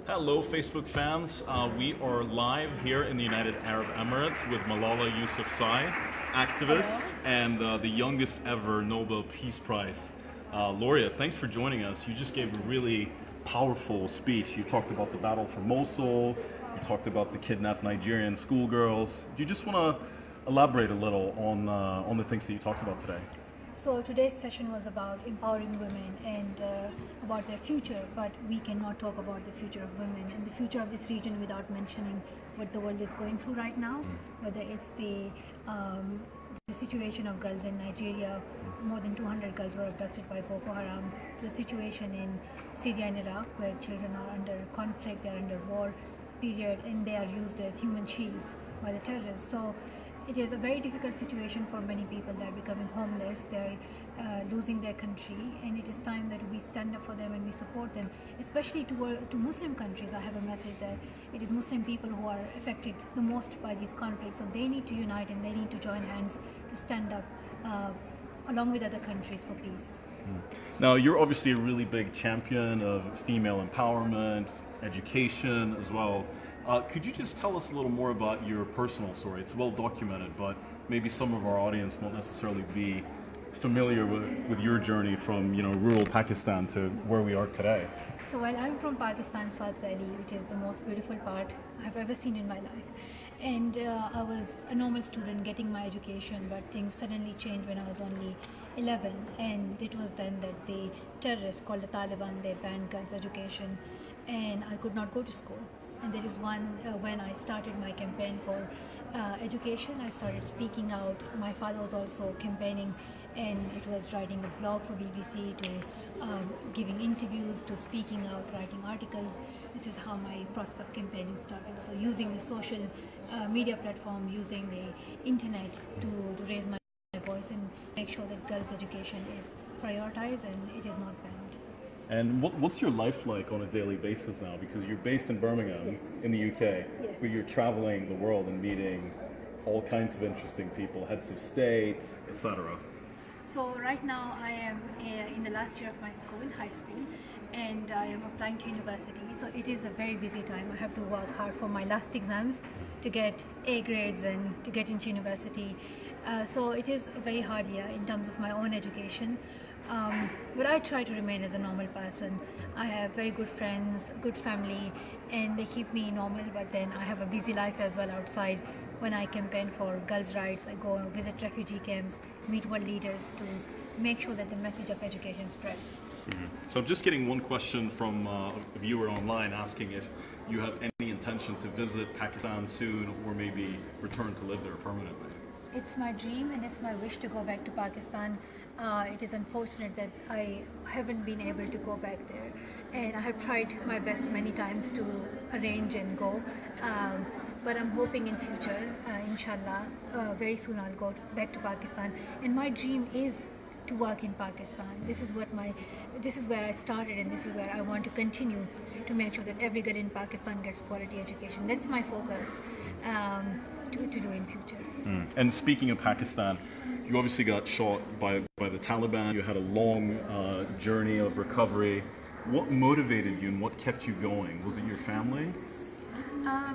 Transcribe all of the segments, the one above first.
Hello, Facebook fans. We are live here in the United Arab Emirates with Malala Yousafzai, activist and the youngest ever Nobel Peace Prize laureate. Thanks for joining us. You just gave a really powerful speech. You talked about the battle for Mosul. You talked about the kidnapped Nigerian schoolgirls. Do you just want to elaborate a little on the things that you talked about today? So today's session was about empowering women and about their future, but we cannot talk about the future of women and the future of this region without mentioning what the world is going through right now, whether it's the situation of girls in Nigeria. More than 200 girls were abducted by Boko Haram, the situation in Syria and Iraq where children are under conflict, they are under war period, and they are used as human shields by the terrorists. So it is a very difficult situation for many people. They're becoming homeless, they're losing their country, and it is time that we stand up for them and we support them, especially to Muslim countries. I have a message that it is Muslim people who are affected the most by these conflicts, so they need to unite and they need to join hands to stand up along with other countries for peace. Now, you're obviously a really big champion of female empowerment, education as well. Could you just tell us a little more about your personal story? It's well documented, but maybe some of our audience won't necessarily be familiar with your journey from rural Pakistan to where we are today. So while I'm from Pakistan, Swat Valley, which is the most beautiful part I've ever seen in my life, and I was a normal student getting my education, but things suddenly changed when I was only 11, and it was then that the terrorists called the Taliban, they banned girls' education, and I could not go to school. And there is when I started my campaign for education, I started speaking out. My father was also campaigning, and it was writing a blog for BBC to giving interviews to speaking out, writing articles. This is how my process of campaigning started. So using the social media platform, using the internet to raise my voice and make sure that girls' education is prioritized and it is not banned. And what's your life like on a daily basis now? Because you're based in Birmingham, Yes. in the UK, Yes. but you're traveling the world and meeting all kinds of interesting people, heads of state, etc. So right now I am in the last year of my school, high school, and I am applying to university. So it is a very busy time. I have to work hard for my last exams to get A grades and to get into university. So it is a very hard year in terms of my own education. But I try to remain as a normal person. I have very good friends, good family, and they keep me normal, but then I have a busy life as well outside. When I campaign for girls' rights, I go and visit refugee camps, meet world leaders to make sure that the message of education spreads. So I'm just getting one question from a viewer online asking if you have any intention to visit Pakistan soon or maybe return to live there permanently. It's my dream and it's my wish to go back to Pakistan. It is unfortunate that I haven't been able to go back there, and I have tried my best many times to arrange and go. But I'm hoping in future, inshallah, very soon I'll go back to Pakistan. And my dream is to work in Pakistan. This is where I started, and this is where I want to continue to make sure that every girl in Pakistan gets quality education. That's my focus to do in future. And speaking of Pakistan, you obviously got shot by the Taliban. You had a long journey of recovery. What motivated you and what kept you going? Was it your family?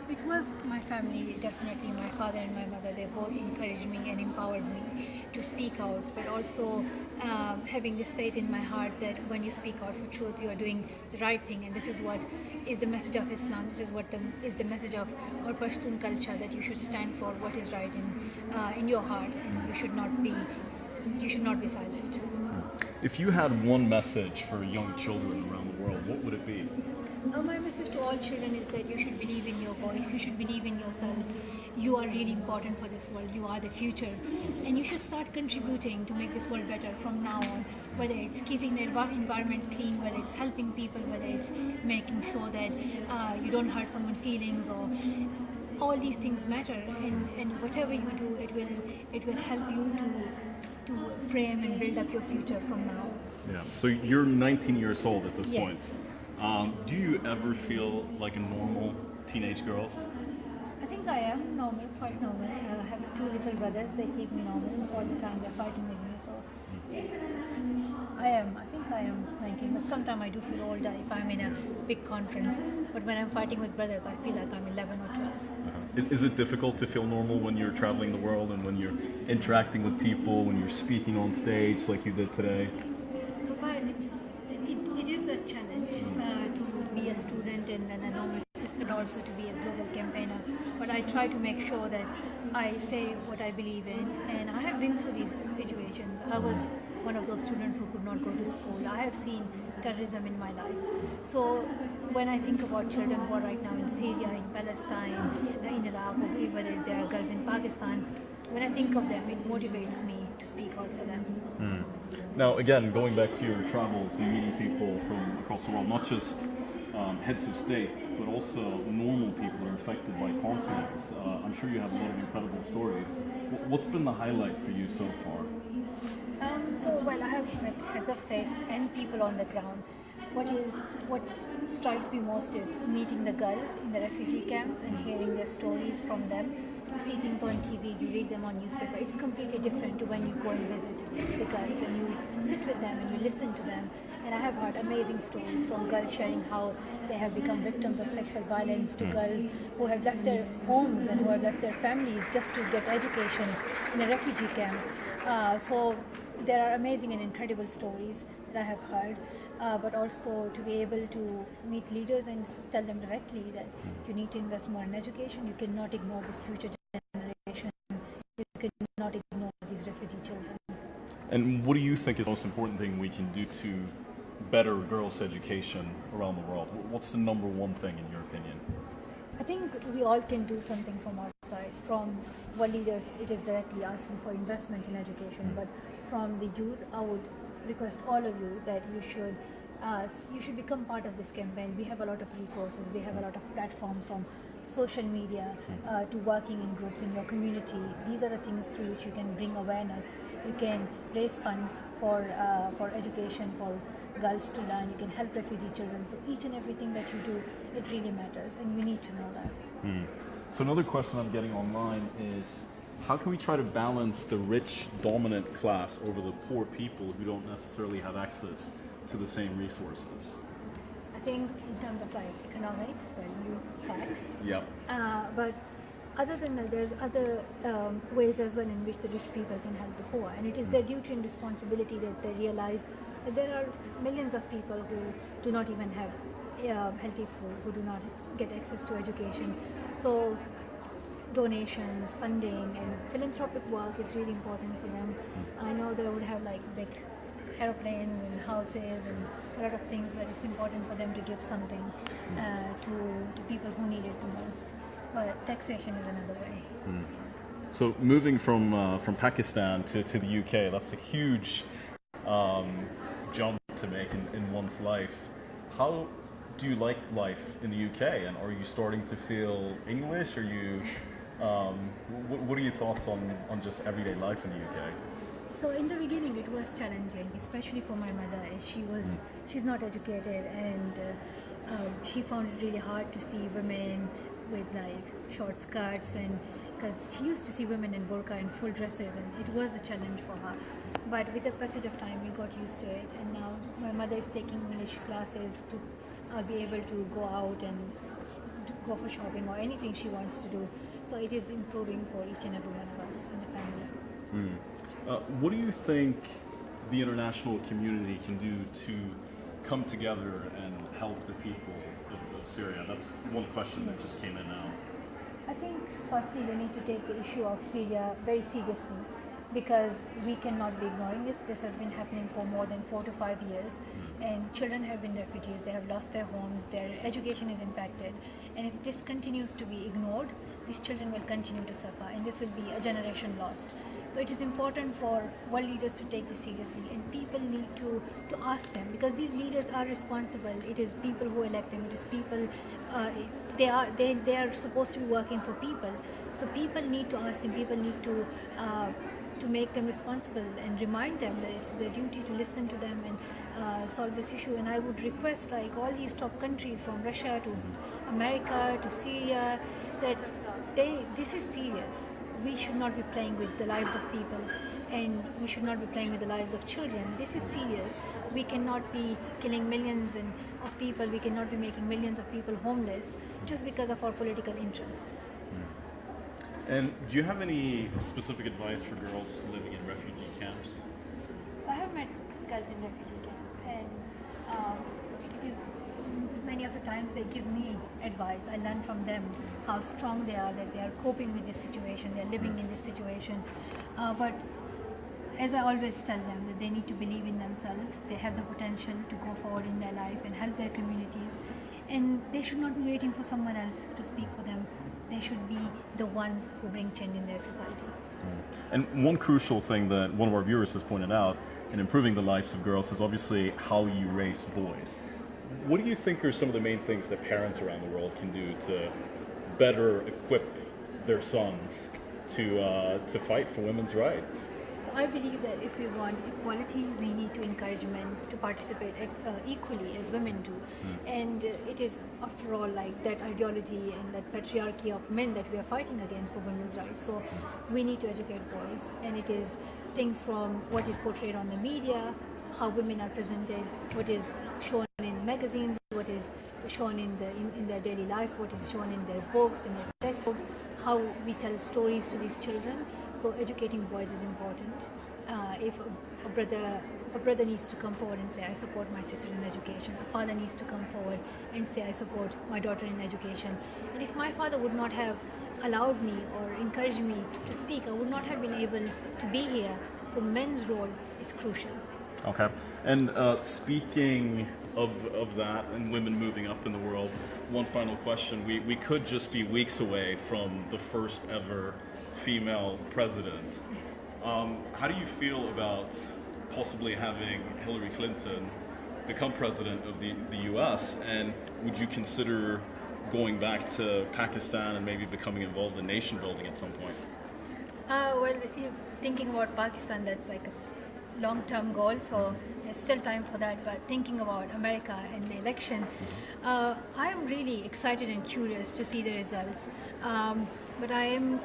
It was my family, definitely. My father and my mother, they both encouraged me and empowered me to speak out, but also having this faith in my heart that when you speak out for truth, you are doing the right thing, and this is what is the message of Islam. This is what is the message of our Pashtun culture, that you should stand for what is right in your heart, and you should not be silent. If you had one message for young children around the world, what would it be? My message to all children is that you should believe in your voice, you should believe in yourself. You are really important for this world, you are the future, and you should start contributing to make this world better from now on, whether it's keeping the environment clean, whether it's helping people, whether it's making sure that you don't hurt someone's feelings, or all these things matter, and whatever you do, it will help you to frame and build up your future from now. Yeah, so you're 19 years old at this Yes. point. Do you ever feel like a normal teenage girl? I think I am normal, quite normal. I have two little brothers. They keep me normal all the time. They're fighting with me, so I think I am 19, but sometimes I do feel older if I'm in a big conference. But when I'm fighting with brothers, I feel like I'm 11 or 12. Is it difficult to feel normal when you're traveling the world and when you're interacting with people, when you're speaking on stage like you did today? But it is a challenge to be a student in a normal system, also to be a global campaigner. But I try to make sure that I say what I believe in, and I have been through these situations. I was one of those students who could not go to school. I have seen terrorism in my life. So when I think about children who are right now in Syria, in Palestine, in Iraq, or whether they are girls in Pakistan, when I think of them, it motivates me to speak out for them. Now, again, going back to your travels and meeting people from across the world, not just heads of state, but also normal people who are affected by conflicts. I'm sure you have a lot of incredible stories. What's been the highlight for you so far? Well, I have met heads of states and people on the ground. What strikes me most is meeting the girls in the refugee camps and hearing their stories from them. You see things on TV, you read them on newspaper. It's completely different to when you go and visit the girls and you sit with them and you listen to them. And I have heard amazing stories from girls sharing how they have become victims of sexual violence, to girls who have left their homes and who have left their families just to get education in a refugee camp. So there are amazing and incredible stories that I have heard. But also to be able to meet leaders and tell them directly that you need to invest more in education. You cannot ignore this future generation. You cannot ignore these refugee children. And what do you think is the most important thing we can do to better girls' education around the world? What's the number one thing in your opinion? I think we all can do something from our side. From world leaders, it is directly asking for investment in education. But from the youth, I would request all of you that you should become part of this campaign. We have a lot of resources. We have a lot of platforms, from social media to working in groups in your community. These are the things through which you can bring awareness. You can raise funds for education, for girls to learn. You can help refugee children. So each and everything that you do, it really matters, and you need to know that. So another question I'm getting online is, how can we try to balance the rich, dominant class over the poor people who don't necessarily have access to the same resources? I think in terms of like economics, well, you tax. Yep. But other than that, there's other ways as well in which the rich people can help the poor. And it is their duty and responsibility that they realize that there are millions of people who do not even have healthy food, who do not get access to education. So donations, funding, and philanthropic work is really important for them. I know they would have like big airplanes and houses and a lot of things, but it's important for them to give something to people who need it the most. But taxation is another way. So moving from Pakistan to the UK, that's a huge jump to make in one's life. How do you like life in the UK, and are you starting to feel English? Are you what are your thoughts on just everyday life in the UK? So in the beginning it was challenging, especially for my mother. She's not educated, and she found it really hard to see women with like short skirts, and because she used to see women in burqa and full dresses, and it was a challenge for her. But with the passage of time we got used to it, and now my mother is taking English classes to be able to go out and go for shopping or anything she wants to do. So it is improving for each and every one of us in the family. What do you think the international community can do to come together and help the people of Syria? That's one question that just came in now. I think firstly they need to take the issue of Syria very seriously, because we cannot be ignoring this. This has been happening for more than 4 to 5 years, and children have been refugees. They have lost their homes, their education is impacted, and if this continues to be ignored, these children will continue to suffer, and this will be a generation lost. So it is important for world leaders to take this seriously, and people need to ask them, because these leaders are responsible. It is people who elect them. It is people. They are supposed to be working for people. So people need to ask them. People need to make them responsible and remind them that it's their duty to listen to them and solve this issue. And I would request, like all these top countries, from Russia to America to Syria, that this is serious. we should not be playing with the lives of people, and we should not be playing with the lives of children. This is serious. We cannot be killing millions of people. We cannot be making millions of people homeless just because of our political interests. And do you have any specific advice for girls living in refugee camps? So I have met girls in refugee camps, and it is many of the times they give me advice. I learn from them how strong they are, that they are coping with this situation, they are living in this situation. But as I always tell them, that they need to believe in themselves. They have the potential to go forward in their life and help their communities, and they should not be waiting for someone else to speak for them. They should be the ones who bring change in their society. And one crucial thing that one of our viewers has pointed out in improving the lives of girls is obviously how you raise boys. What do you think are some of the main things that parents around the world can do to better equip their sons to fight for women's rights? So I believe that if we want equality, we need to encourage men to participate equally as women do. And it is, after all, like that ideology and that patriarchy of men that we are fighting against for women's rights. So we need to educate boys, and it is things from what is portrayed on the media, how women are presented, what is shown in magazines, what is shown in their daily life, what is shown in their books, in their textbooks, how we tell stories to these children. So educating boys is important. If a brother needs to come forward and say, I support my sister in education, a father needs to come forward and say, I support my daughter in education. And if my father would not have allowed me or encouraged me to speak, I would not have been able to be here. So men's role is crucial. Okay. And speaking of that and women moving up in the world, one final question. We could just be weeks away from the first ever female president. How do you feel about possibly having Hillary Clinton become president of the US, and would you consider going back to Pakistan and maybe becoming involved in nation building at some point? Well, thinking about Pakistan, that's like a long-term goal, so there's still time for that. But thinking about America and the election, I am really excited and curious to see the results. But I am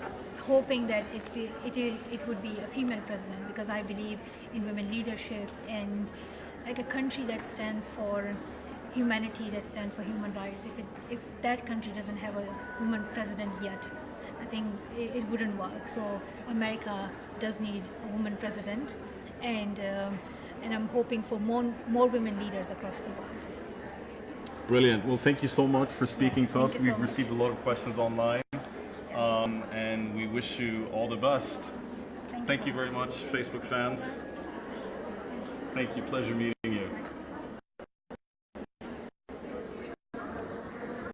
hoping that it would be a female president, because I believe in women leadership and like a country that stands for humanity, that stands for human rights. If that country doesn't have a woman president yet, I think it wouldn't work. So America does need a woman president, and I'm hoping for more women leaders across the world. Brilliant. Well, thank you so much for speaking to us. Thank you so We've received a lot of questions online, and we wish you all the best. Thank you very much, Facebook fans. Thank you. Pleasure meeting you.